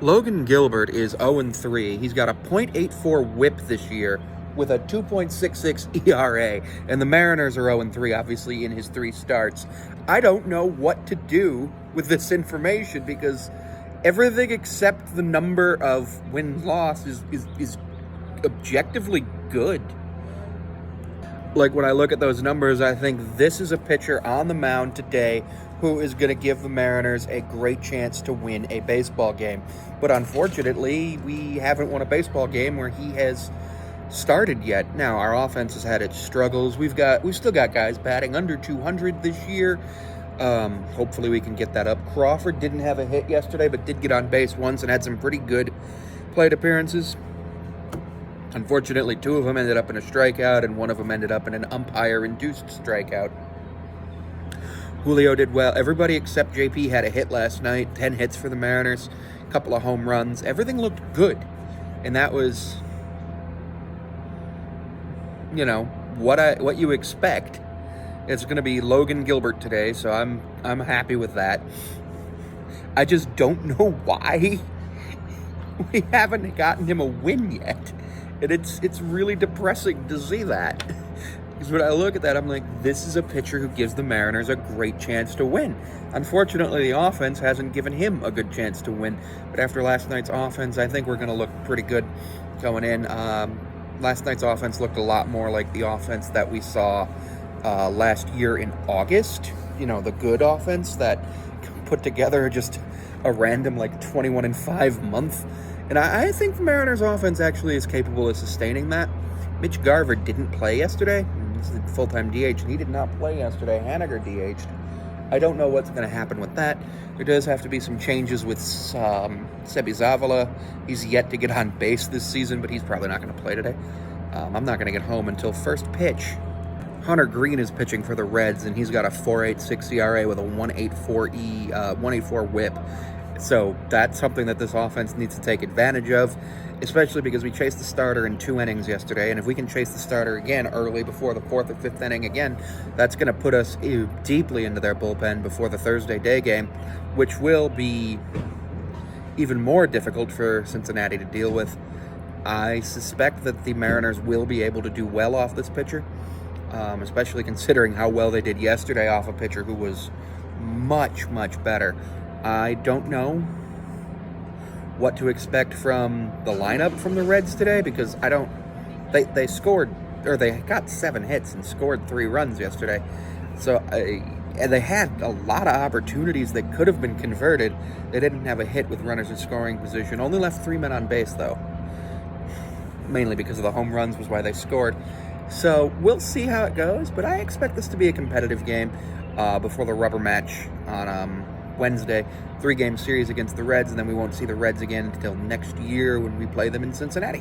Logan Gilbert is 0-3. He's got a .84 whip this year with a 2.66 ERA, and the Mariners are 0-3, obviously, in his 3 starts. I don't know what to do with this information because everything except the number of win-loss is objectively good. Like, when I look at those numbers, I think this is a pitcher on the mound today who is going to give the Mariners a great chance to win a baseball game. But unfortunately, we haven't won a baseball game where he has started yet. Now, our offense has had its struggles. We've still got guys batting under 200 this year. Hopefully we can get that up. Crawford didn't have a hit yesterday, but did get on base once and had some pretty good plate appearances. Unfortunately, 2 of them ended up in a strikeout, and 1 of them ended up in an umpire-induced strikeout. Julio did well. Everybody except JP had a hit last night. 10 hits for the Mariners, a couple of home runs. Everything looked good, and that was, what you expect. It's going to be Logan Gilbert today, so I'm happy with that. I just don't know why we haven't gotten him a win yet. And it's really depressing to see that. Because when I look at that, I'm like, this is a pitcher who gives the Mariners a great chance to win. Unfortunately, the offense hasn't given him a good chance to win. But after last night's offense, I think we're going to look pretty good going in. Last night's offense looked a lot more like the offense that we saw last year in August. The good offense that put together just a random 21-5 month. And I think the Mariners offense actually is capable of sustaining that. Mitch Garver didn't play yesterday. He's a full-time DH, and he did not play yesterday. Haniger DH'd. I don't know what's going to happen with that. There does have to be some changes with Sebi Zavala. He's yet to get on base this season, but he's probably not going to play today. I'm not going to get home until first pitch. Hunter Green is pitching for the Reds, and he's got a 4.86 ERA with a 1.84 whip. So that's something that this offense needs to take advantage of, especially because we chased the starter in 2 innings yesterday, and if we can chase the starter again early before the 4th or 5th inning again, that's going to put us deeply into their bullpen before the Thursday day game, which will be even more difficult for Cincinnati to deal with. I suspect that the Mariners will be able to do well off this pitcher, especially considering how well they did yesterday off a pitcher who was much, much better. I don't know what to expect from the lineup from the Reds today because they scored, or they got 7 hits and scored 3 runs yesterday. So and they had a lot of opportunities that could have been converted. They didn't have a hit with runners in scoring position. Only left 3 men on base though. Mainly because of the home runs was why they scored. So we'll see how it goes, but I expect this to be a competitive game before the rubber match on Wednesday. 3-game series against the Reds, and then we won't see the Reds again until next year when we play them in Cincinnati.